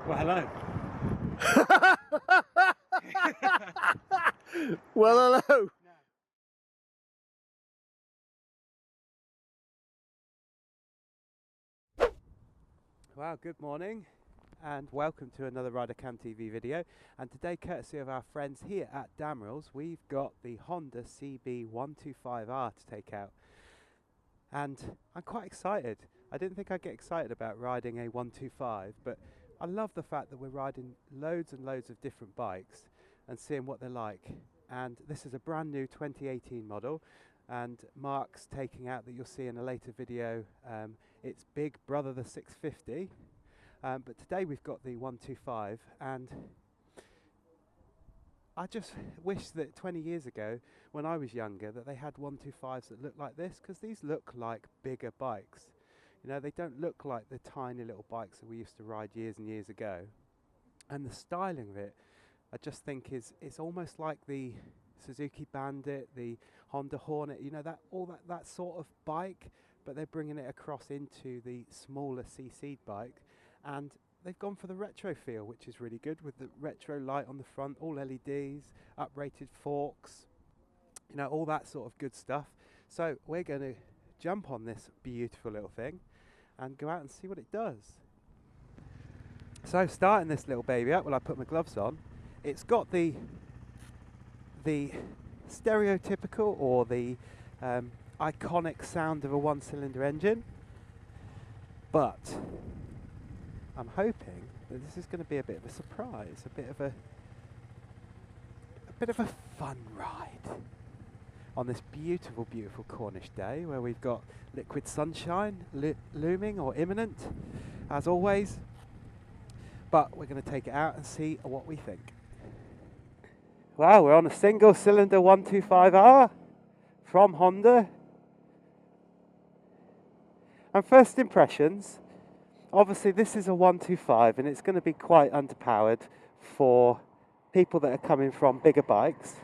Well, hello. Well, hello. Well, good morning and welcome to another RiderCamTV video. And today, courtesy of our friends here at Damerells, we've got the Honda CB125R to take out. And I'm quite excited. I didn't think I'd get excited about riding a 125, but I love the fact that we're riding loads and loads of different bikes and seeing what they're like. And this is a brand new 2018 model, and Mark's taking out, that you'll see in a later video, its big brother, the 650. But today we've got the 125, and I just wish that 20 years ago, when I was younger, that they had 125s that looked like this, because these look like bigger bikes. You know, they don't look like the tiny little bikes that we used to ride years and years ago. And the styling of it, I just think it's almost like the Suzuki Bandit, the Honda Hornet, you know, that sort of bike, but they're bringing it across into the smaller CC bike. And they've gone for the retro feel, which is really good, with the retro light on the front, all LEDs, uprated forks, you know, all that sort of good stuff. So we're going to jump on this beautiful little thing and go out and see what it does. So starting this little baby up, well, I put my gloves on. It's got the stereotypical or the iconic sound of a one-cylinder engine, but I'm hoping that this is going to be a bit of a surprise, a bit of a fun ride on this beautiful, beautiful Cornish day where we've got liquid sunshine looming or imminent, as always. But we're going to take it out and see what we think. Well, we're on a single cylinder 125R from Honda. And first impressions, obviously this is a 125 and it's going to be quite underpowered for people that are coming from bigger bikes.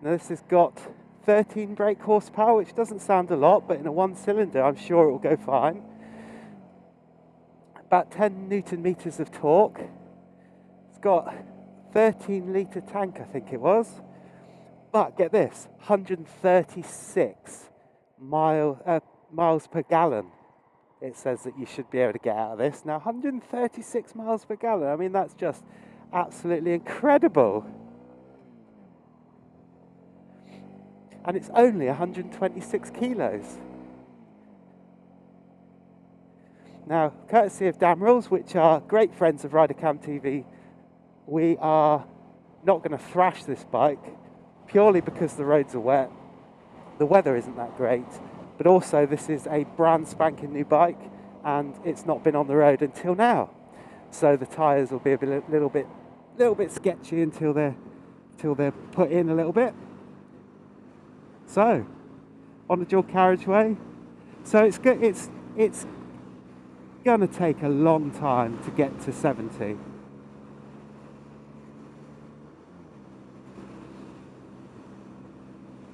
Now this has got 13 brake horsepower, which doesn't sound a lot, but in a one cylinder I'm sure it will go fine. About 10 Newton meters of torque. It's got 13 litre tank, I think it was. But get this, 136 miles per gallon. It says that you should be able to get out of this. Now 136 miles per gallon, I mean, that's just absolutely incredible. And it's only 126 kilos. Now, courtesy of Damerells, which are great friends of RiderCamTV, we are not going to thrash this bike purely because the roads are wet. The weather isn't that great, but also this is a brand spanking new bike and it's not been on the road until now. So the tyres will be a little bit sketchy until they're put in a little bit. So, on the dual carriageway. So it's good. It's going to take a long time to get to 70.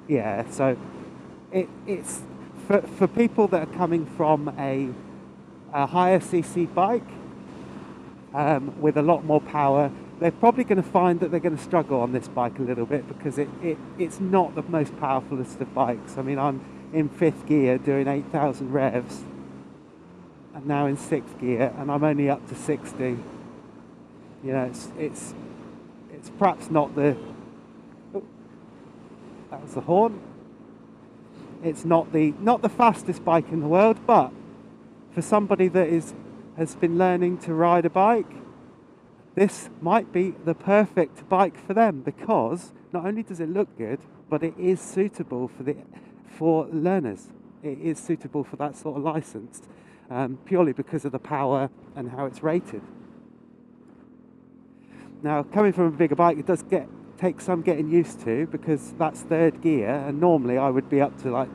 Yeah, so it's for people that are coming from a higher CC bike with a lot more power. They're probably going to find that they're going to struggle on this bike a little bit because it's not the most powerfulest of bikes. I mean, I'm in 5th gear doing 8,000 revs and now in 6th gear and I'm only up to 60. You know, it's perhaps not the... Oh, that was the horn. It's not the fastest bike in the world, but for somebody that has been learning to ride a bike, this might be the perfect bike for them, because not only does it look good, but it is suitable for learners. It is suitable for that sort of license, purely because of the power and how it's rated. Now, coming from a bigger bike, it does take some getting used to, because that's 3rd gear, and normally I would be up to like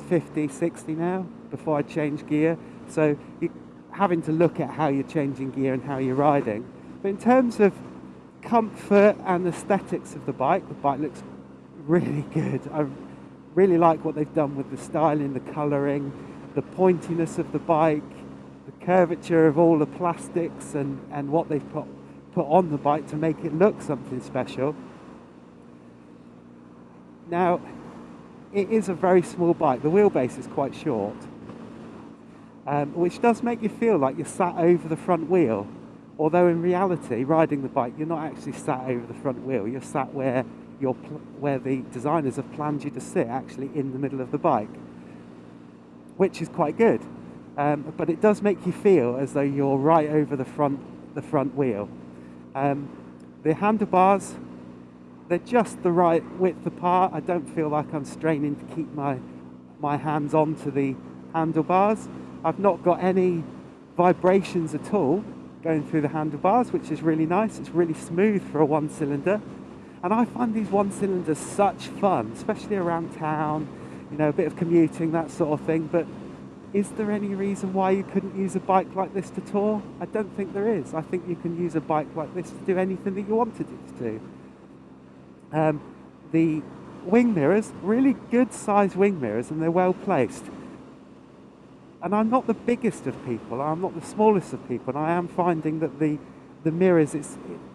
50, 60 now before I change gear. So you're having to look at how you're changing gear and how you're riding. But in terms of comfort and aesthetics of the bike looks really good. I really like what they've done with the styling, the colouring, the pointiness of the bike. the curvature of all the plastics and what they've put on the bike to make it look something special. Now, it is a very small bike. The wheelbase is quite short, which does make you feel like you're sat over the front wheel. Although in reality, riding the bike, you're not actually sat over the front wheel. You're sat where the designers have planned you to sit, actually in the middle of the bike, which is quite good. But it does make you feel as though you're right over the front wheel. The handlebars, they're just the right width apart. I don't feel like I'm straining to keep my hands onto the handlebars. I've not got any vibrations at all going through the handlebars, which is really nice. It's really smooth for a one-cylinder. And I find these one-cylinders such fun, especially around town, you know, a bit of commuting, that sort of thing. But is there any reason why you couldn't use a bike like this to tour? I don't think there is. I think you can use a bike like this to do anything that you wanted it to do. The wing mirrors, really good size wing mirrors, and they're well placed. And I'm not the biggest of people, I'm not the smallest of people, and I am finding that the mirrors,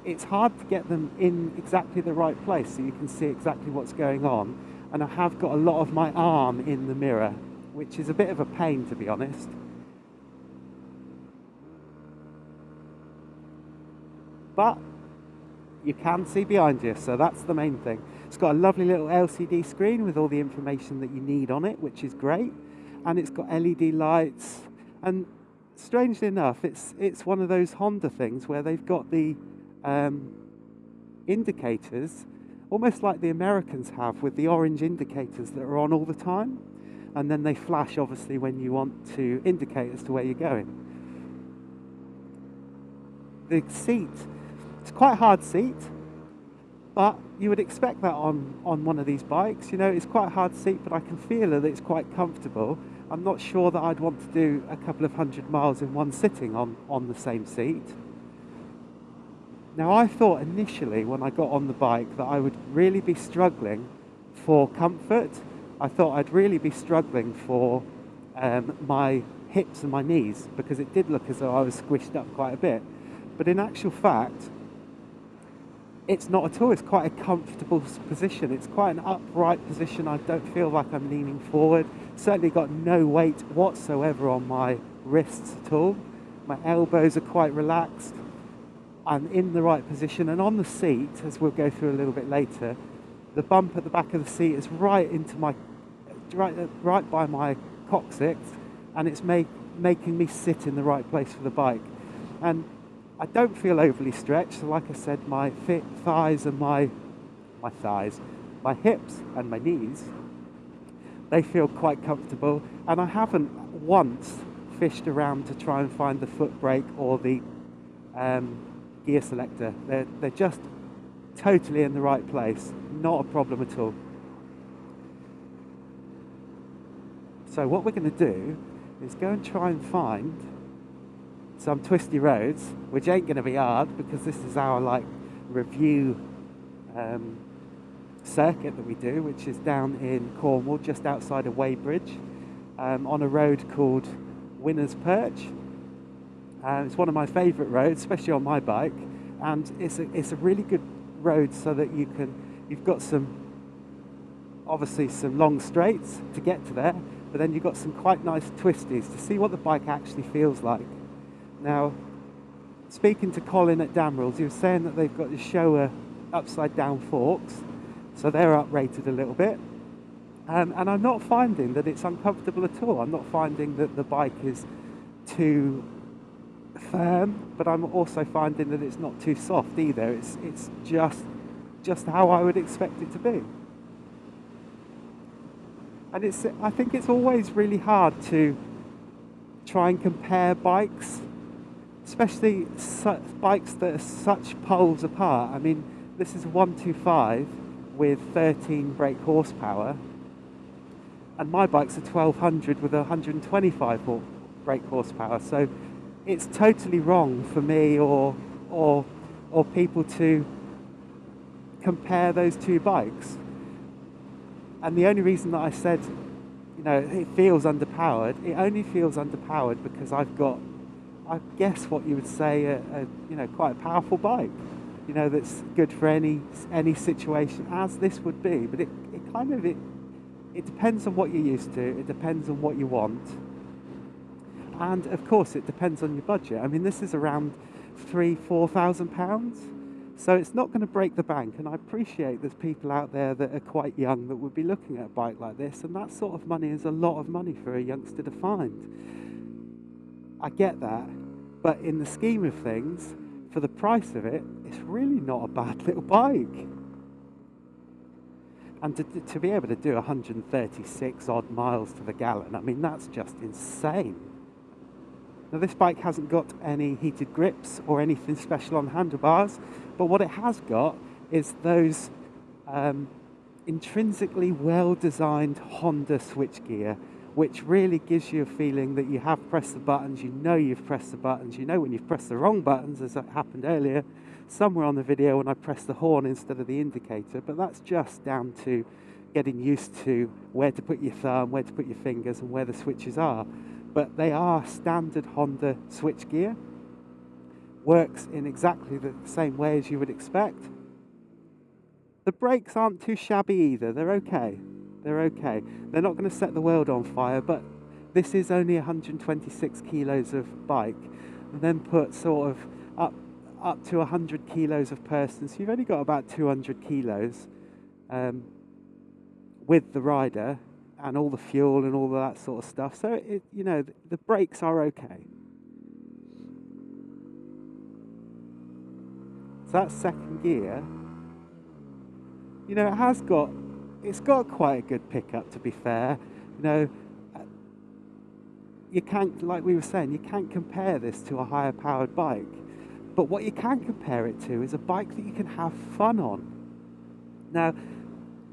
it's hard to get them in exactly the right place so you can see exactly what's going on. And I have got a lot of my arm in the mirror, which is a bit of a pain, to be honest. But you can see behind you, so that's the main thing. It's got a lovely little LCD screen with all the information that you need on it, which is great. And it's got LED lights, and strangely enough, it's one of those Honda things where they've got the indicators, almost like the Americans have, with the orange indicators that are on all the time, and then they flash obviously when you want to indicate as to where you're going. The seat, it's quite a hard seat, but you would expect that on one of these bikes. You know, it's quite a hard seat, but I can feel that it's quite comfortable. I'm not sure that I'd want to do a couple of 100 miles in one sitting on the same seat. Now, I thought initially when I got on the bike that I would really be struggling for comfort. I thought I'd really be struggling for my hips and my knees, because it did look as though I was squished up quite a bit. But in actual fact, it's not at all. It's quite a comfortable position. It's quite an upright position. I don't feel like I'm leaning forward. Certainly got no weight whatsoever on my wrists at all. My elbows are quite relaxed. I'm in the right position, and on the seat, as we'll go through a little bit later, the bump at the back of the seat is right by my coccyx, and it's making me sit in the right place for the bike. And I don't feel overly stretched, so like I said, my thighs and my hips and my knees, they feel quite comfortable, and I haven't once fished around to try and find the foot brake or the gear selector. They're just totally in the right place, not a problem at all. So what we're going to do is go and try and find some twisty roads, which ain't going to be hard because this is our review circuit that we do, which is down in Cornwall, just outside of Weybridge, on a road called Winner's Perch. It's one of my favourite roads, especially on my bike, and it's a really good road so that you've got obviously some long straights to get to there, but then you've got some quite nice twisties to see what the bike actually feels like. Now, speaking to Colin at Damerells, he was saying that they've got the Showa upside down forks, so they're uprated a little bit, and I'm not finding that it's uncomfortable at all. I'm not finding that the bike is too firm, but I'm also finding that it's not too soft either. It's just how I would expect it to be. And I think it's always really hard to try and compare bikes, especially bikes that are such poles apart. I mean, this is a 125 with 13 brake horsepower, and my bike's a 1200 with 125 brake horsepower. So it's totally wrong for me or people to compare those two bikes. And the only reason that I said, it feels underpowered, it only feels underpowered because I've got I guess what you would say you know, quite a powerful bike, you know, that's good for any situation, as this would be. But it kind of it depends on what you're used to. It depends on what you want, and of course it depends on your budget. I mean, this is around £3,000-4,000, so it's not going to break the bank. And I appreciate there's people out there that are quite young that would be looking at a bike like this, and that sort of money is a lot of money for a youngster to find. I get that, but in the scheme of things, for the price of it, it's really not a bad little bike. And to be able to do 136 odd miles to the gallon, I mean, that's just insane. Now, this bike hasn't got any heated grips or anything special on handlebars, but what it has got is those intrinsically well-designed Honda switchgear, which really gives you a feeling that you have pressed the buttons, you know you've pressed the buttons, you know when you've pressed the wrong buttons, as that happened earlier, somewhere on the video when I pressed the horn instead of the indicator, but that's just down to getting used to where to put your thumb, where to put your fingers, and where the switches are. But they are standard Honda switchgear, works in exactly the same way as you would expect. The brakes aren't too shabby either, they're okay. They're okay. They're not going to set the world on fire, but this is only 126 kilos of bike, and then put sort of up to 100 kilos of person. So you've only got about 200 kilos with the rider and all the fuel and all that sort of stuff. So you know, the brakes are okay. So that second gear, you know, it's got quite a good pickup, to be fair. You know, you can't, like we were saying, you can't compare this to a higher powered bike. But what you can compare it to is a bike that you can have fun on. Now,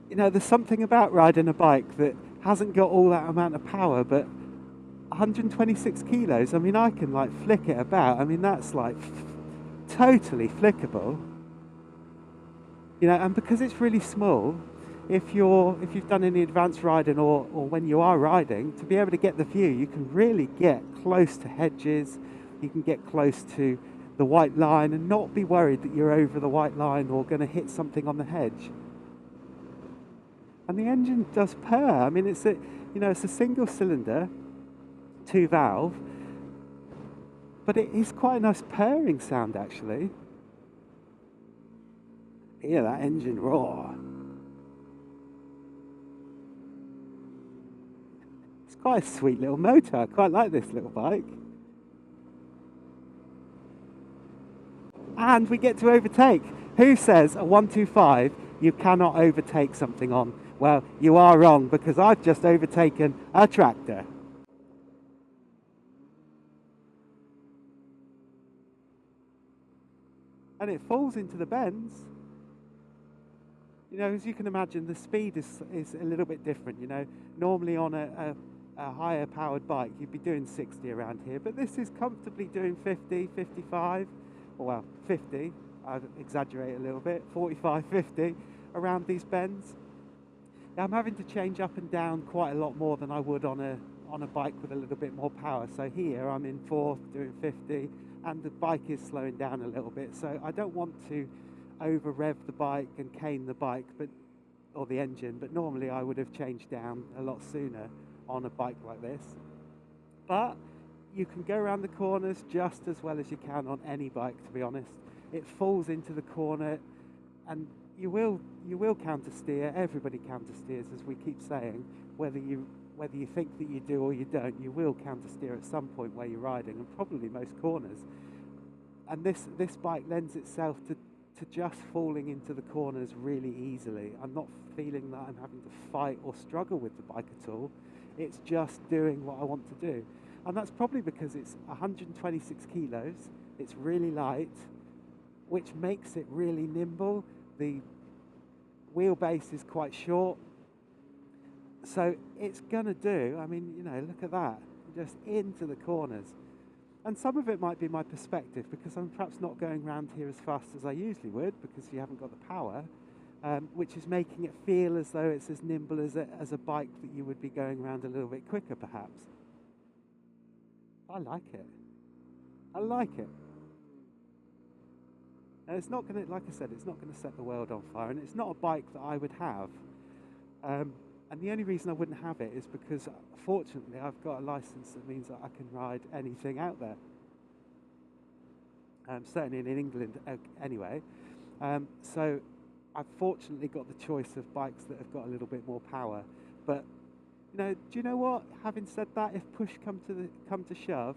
you know, there's something about riding a bike that hasn't got all that amount of power, but 126 kilos, I mean, I can like flick it about. I mean, that's like totally flickable. You know, and because it's really small, if you've done any advanced riding or when you are riding, to be able to get the view, you can really get close to hedges, you can get close to the white line and not be worried that you're over the white line or going to hit something on the hedge. And the engine does purr. I mean, it's a single cylinder, 2-valve, but it is quite a nice purring sound actually. Hear that engine roar. It's quite a sweet little motor. I quite like this little bike. And we get to overtake. Who says a 125 you cannot overtake something on? Well, you are wrong, because I've just overtaken a tractor. And it falls into the bends. You know, as you can imagine, the speed is a little bit different. You know, normally on a higher powered bike, you'd be doing 60 around here, but this is comfortably doing 50, 55, or well, 50, I exaggerate a little bit, 45, 50 around these bends. Now, I'm having to change up and down quite a lot more than I would on a bike with a little bit more power. So here I'm in fourth doing 50, and the bike is slowing down a little bit. So I don't want to over rev the bike and cane the bike, or the engine, but normally I would have changed down a lot sooner on a bike like this. But you can go around the corners just as well as you can on any bike, to be honest. It falls into the corner, and you will counter steer. Everybody counter steers, as we keep saying. Whether you think that you do or you don't, you will counter steer at some point where you're riding, and probably most corners. And this bike lends itself to just falling into the corners really easily. I'm not feeling that I'm having to fight or struggle with the bike at all. It's just doing what I want to do. And that's probably because it's 126 kilos, it's really light, which makes it really nimble. The wheelbase is quite short, so it's gonna do, I mean, you know, look at that, just into the corners. And some of it might be my perspective, because I'm perhaps not going around here as fast as I usually would, because you haven't got the power, which is making it feel as though it's as nimble as a bike that you would be going around a little bit quicker, perhaps. I like it. I like it. And it's not going to, like I said, it's not going to set the world on fire, and it's not a bike that I would have. And the only reason I wouldn't have it is because, fortunately, I've got a license that means that I can ride anything out there. Certainly in England, anyway. So I've fortunately got the choice of bikes that have got a little bit more power. But you know, do you know what? Having said that, if push come to shove,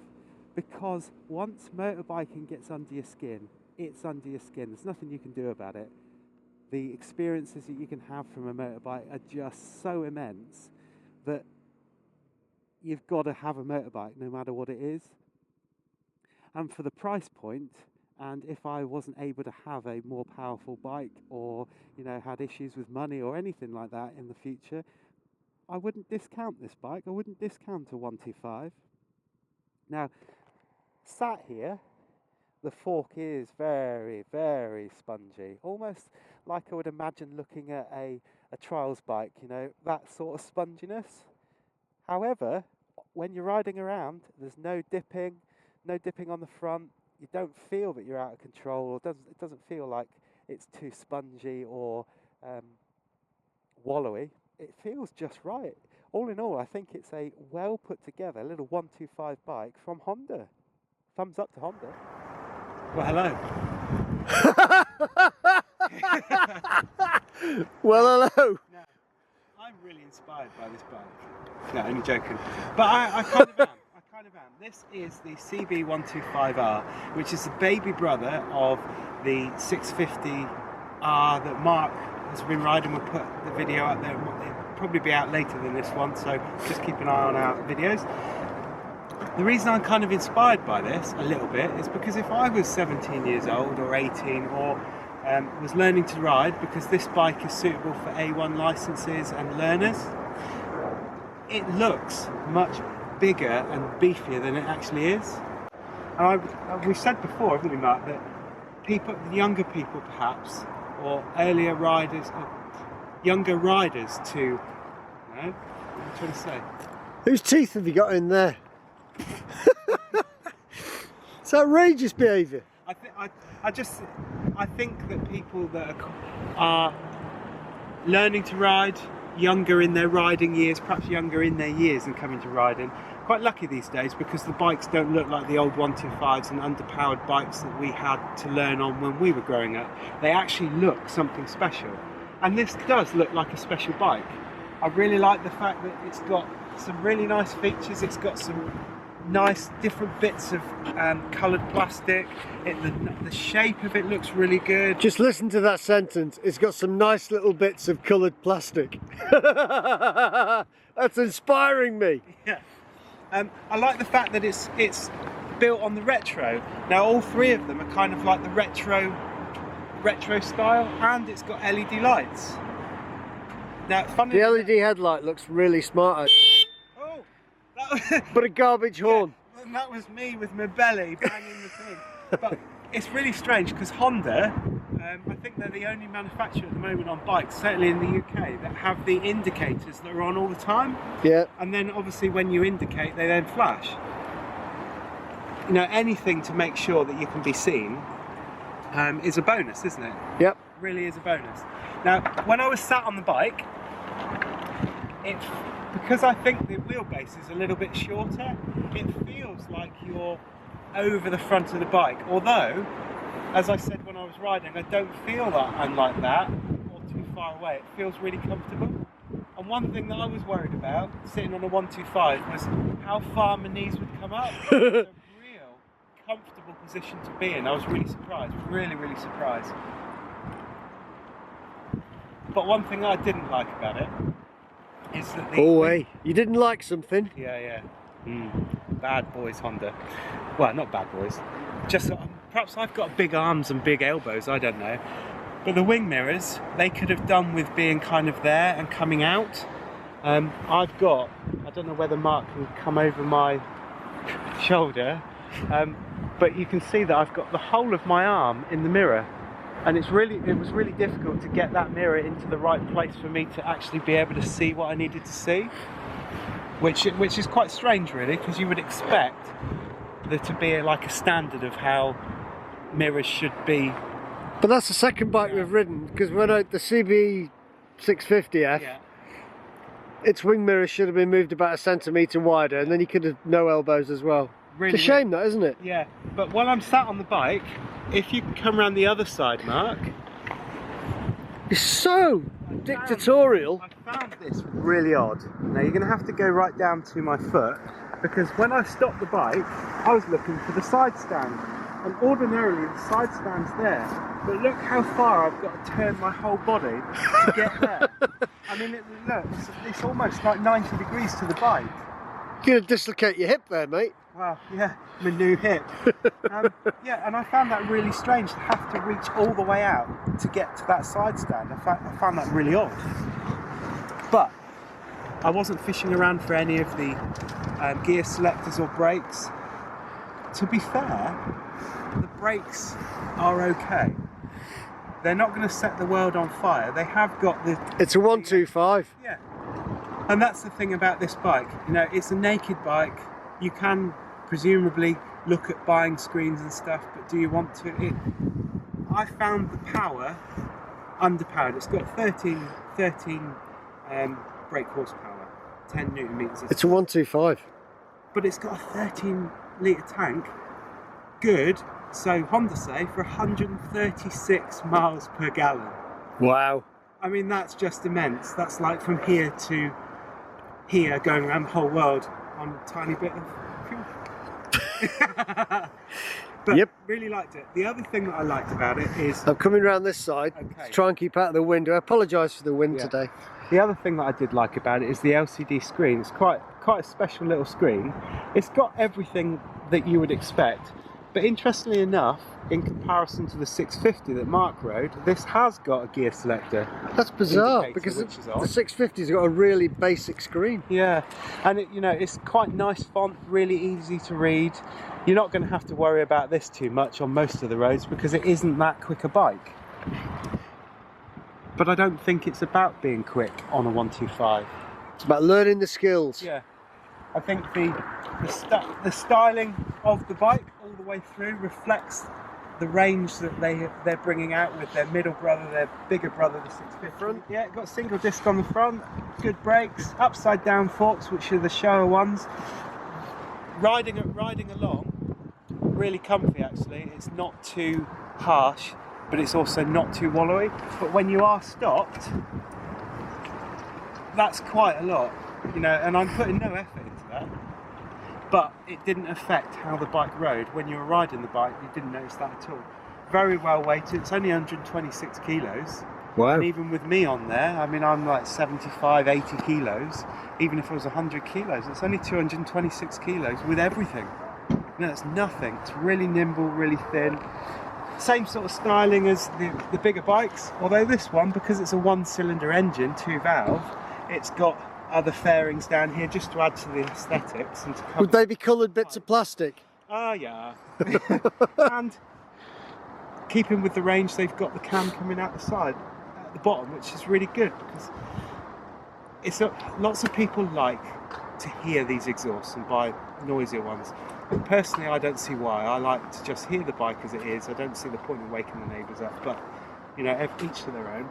because once motorbiking gets under your skin, it's under your skin. There's nothing you can do about it. The experiences that you can have from a motorbike are just so immense that you've got to have a motorbike no matter what it is. And for the price point, and if I wasn't able to have a more powerful bike, or you know, had issues with money or anything like that in the future, I wouldn't discount this bike. I wouldn't discount a 125. Now, sat here, the fork is very, very spongy, almost like I would imagine looking at a trials bike, you know, that sort of sponginess. However, when you're riding around, there's no dipping on the front. You don't feel that you're out of control, or it doesn't feel like it's too spongy or wallowy. It feels just right. All in all, I think it's a well put together little 125 bike from Honda. Thumbs up to Honda. Well, hello. Well, hello. No, I'm really inspired by this bike. No, only joking. But I kind of am. This is the CB125R, which is the baby brother of the 650R that Mark has been riding. We'll put the video out there. It'll probably be out later than this one, so just keep an eye on our videos. The reason I'm kind of inspired by this a little bit is because if I was 17 years old or 18 or was learning to ride, because this bike is suitable for A1 licenses and learners, it looks much bigger and beefier than it actually is. And we've said before, haven't we, Mark, that younger people perhaps, or earlier riders, or younger riders to, you know, what am I trying to say? Whose teeth have you got in there? It's outrageous behaviour. I think that people that are learning to ride, younger in their riding years, perhaps younger in their years and coming to riding, quite lucky these days, because the bikes don't look like the old 125s and underpowered bikes that we had to learn on when we were growing up. They actually look something special, and this does look like a special bike. I really like the fact that it's got some really nice features. It's got some nice different bits of coloured plastic. The shape of it looks really good. Just listen to that sentence. It's got some nice little bits of coloured plastic. That's inspiring me. Yeah. I like the fact that it's built on the retro. Now all three of them are kind of like the retro style, and it's got LED lights. Now, the LED headlight looks really smart actually. Oh, that was but a garbage horn. Yeah, and that was me with my belly banging the thing. But it's really strange because Honda, I think they're the only manufacturer at the moment on bikes, certainly in the UK, that have the indicators that are on all the time. Yeah. And then obviously when you indicate, they then flash. You know, anything to make sure that you can be seen is a bonus, isn't it? Yep. Really is a bonus. Now, when I was sat on the bike, because I think the wheelbase is a little bit shorter, it feels like you're over the front of the bike. Although, as I said when I was riding, I don't feel that I'm like that or too far away. It feels really comfortable. And one thing that I was worried about sitting on a 125 was how far my knees would come up. It's a real comfortable position to be in. I was really surprised, really, really surprised. But one thing I didn't like about it is that you didn't like something? Yeah. Bad boys, Honda. Well, not bad boys. Just perhaps I've got big arms and big elbows, I don't know. But the wing mirrors, they could have done with being kind of there and coming out. I've got, I don't know whether Mark can come over my shoulder, but you can see that I've got the whole of my arm in the mirror. And it was really difficult to get that mirror into the right place for me to actually be able to see what I needed to see, which is quite strange really, because you would expect there to be like a standard of how mirrors should be. But that's the second bike we've ridden, because when the CB 650F, its wing mirrors should have been moved about a centimetre wider, and then you could have no elbows as well. Really, it's a shame that, isn't it? Yeah, but while I'm sat on the bike, if you can come around the other side, Mark. It's so dictatorial. I found this really odd. Now you're going to have to go right down to my foot, because when I stopped the bike, I was looking for the side stand. And ordinarily the side stand's there, but look how far I've got to turn my whole body to get there. I mean, look, it's almost like 90 degrees to the bike. You're going to dislocate your hip there, mate. Well, yeah, my new hip. Yeah, and I found that really strange to have to reach all the way out to get to that side stand. I found that really odd. But I wasn't fishing around for any of the gear selectors or brakes. To be fair, the brakes are okay. They're not going to set the world on fire. They have got the... It's a 125. Yeah. And that's the thing about this bike. You know, it's a naked bike. You can presumably look at buying screens and stuff, but do you want to? I found the power underpowered. It's got 13 brake horsepower, 10 newton meters. It's a 125. But it's got a 13 litre tank. Good. So Honda say for 136 miles per gallon. Wow. I mean, that's just immense. That's like from here to here, going around the whole world on a tiny bit of fuel. But yep. Really liked it. The other thing that I liked about it is... I'm coming around this side to try and keep out of the wind. I apologise for the wind today. The other thing that I did like about it is the LCD screen. It's quite a special little screen. It's got everything that you would expect. But interestingly enough, in comparison to the 650 that Mark rode, this has got a gear selector. That's bizarre, because the 650's got a really basic screen. Yeah, and it's quite nice font, really easy to read. You're not going to have to worry about this too much on most of the roads because it isn't that quick a bike. But I don't think it's about being quick on a 125. It's about learning the skills. Yeah, I think the styling of the bike all the way through reflects the range that they're bringing out with their middle brother, their bigger brother, the 650. Yeah, it got single disc on the front, good brakes, upside down forks, which are the shower ones. Riding along, really comfy actually. It's not too harsh, but it's also not too wallowy. But when you are stopped, that's quite a lot, and I'm putting no effort into that. But it didn't affect how the bike rode. When you were riding the bike, you didn't notice that at all. Very well weighted. It's only 126 kilos. Wow. And even with me on there, I mean, I'm like 75, 80 kilos. Even if it was 100 kilos, it's only 226 kilos with everything. It's nothing. It's really nimble, really thin. Same sort of styling as the bigger bikes. Although this one, because it's a one-cylinder engine, 2-valve, it's got other fairings down here just to add to the aesthetics and to cover. Would they be coloured bits of plastic? Ah, yeah. And keeping with the range, they've got the cam coming out the side at the bottom, which is really good because lots of people like to hear these exhausts and buy noisier ones. But personally, I don't see why. I like to just hear the bike as it is. I don't see the point in waking the neighbours up, but each to their own.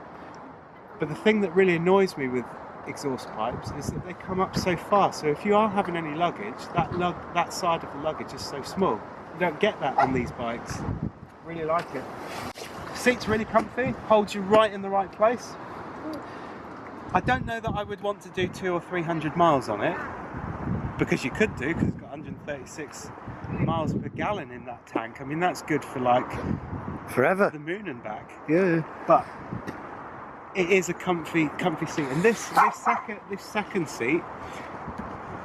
But the thing that really annoys me with exhaust pipes is that they come up so far, so if you are having any luggage, that side of the luggage is so small. You don't get that on these bikes. Really like it. Seat's really comfy, holds you right in the right place. I don't know that I would want to do 200 or 300 miles on it, because you could do, because it's got 136 miles per gallon in that tank. I mean, that's good for like forever, the moon and back. Yeah, but it is a comfy seat, and this second seat,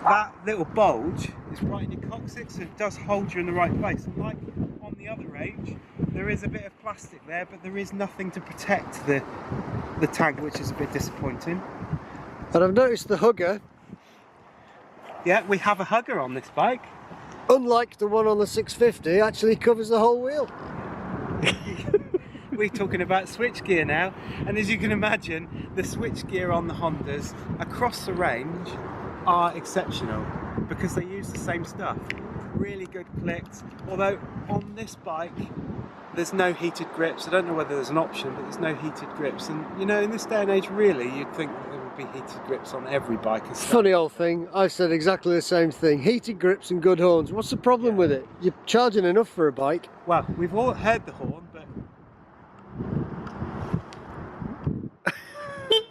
that little bulge is right in your coccyx, so it does hold you in the right place. And like on the other range, there is a bit of plastic there, but there is nothing to protect the tank, which is a bit disappointing. And I've noticed the hugger. Yeah, we have a hugger on this bike. Unlike the one on the 650, actually covers the whole wheel. We're talking about switchgear now, and as you can imagine, the switchgear on the Hondas across the range are exceptional because they use the same stuff. really good clicks. Although on this bike, there's no heated grips. I don't know whether there's an option, but there's no heated grips. And you know, in this day and age, really, you'd think that there would be heated grips on every bike. And stuff. Funny old thing, I said exactly the same thing. Heated grips and good horns. What's the problem with it? You're charging enough for a bike. Well, we've all heard the horn, but...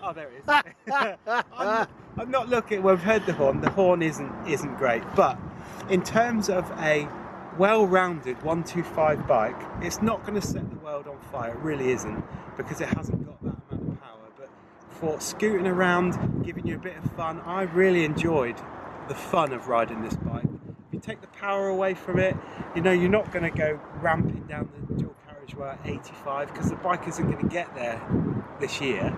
Oh, there it is. I'm not looking. We've heard the horn. The horn isn't great, but in terms of a well-rounded 125 bike, it's not going to set the world on fire. It really isn't, because it hasn't got that amount of power. But for scooting around, giving you a bit of fun, I really enjoyed the fun of riding this bike. If you take the power away from it, you know, you're not going to go ramping down the dual carriageway at 85, because the bike isn't going to get there this year.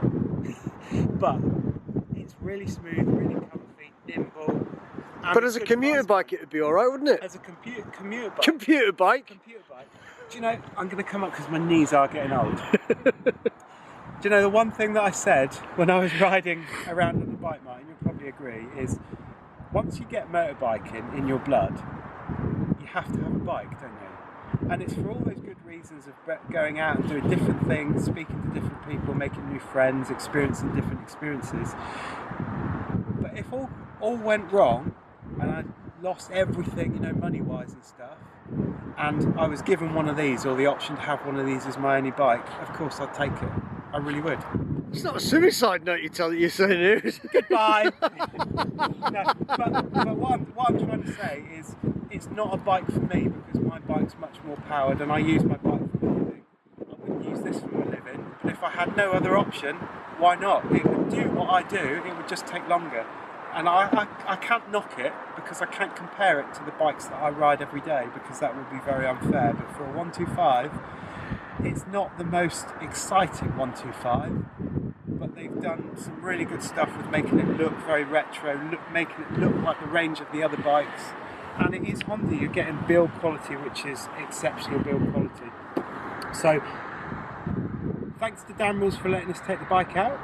But it's really smooth, really comfy, nimble. But as a commuter bike, it would be alright, wouldn't it? As a commuter bike. Commuter bike? Commuter bike. Do you know, I'm going to come up because my knees are getting old. Do you know, the one thing that I said when I was riding around on the bike, Martin, you'll probably agree, is once you get motorbiking in your blood, you have to have a bike, don't you? And it's for all those good reasons of going out and doing different things, speaking to different people, making new friends, experiencing different experiences. But if all went wrong, and I lost everything, you know, money-wise and stuff, and I was given one of these, or the option to have one of these as my only bike, of course I'd take it. I really would. It's not a suicide note you're saying here, is it? Goodbye! No, but what I'm trying to say is, it's not a bike for me, because my bike's much more powered, and I use my bike for a living. I wouldn't use this for a living, but if I had no other option, why not? It would do what I do, it would just take longer. And I can't knock it, because I can't compare it to the bikes that I ride every day, because that would be very unfair. But for a 125, it's not the most exciting 125, but they've done some really good stuff with making it look very retro, making it look like the range of the other bikes. And it is Honda, you're getting build quality, which is exceptional build quality. So, thanks to Damerells for letting us take the bike out.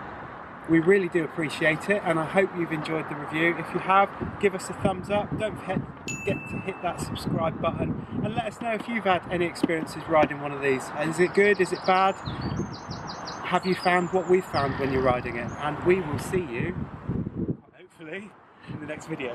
We really do appreciate it, and I hope you've enjoyed the review. If you have, give us a thumbs up. Don't forget to hit that subscribe button, and let us know if you've had any experiences riding one of these. Is it good? Is it bad? Have you found what we've found when you're riding it? And we will see you, hopefully, in the next video.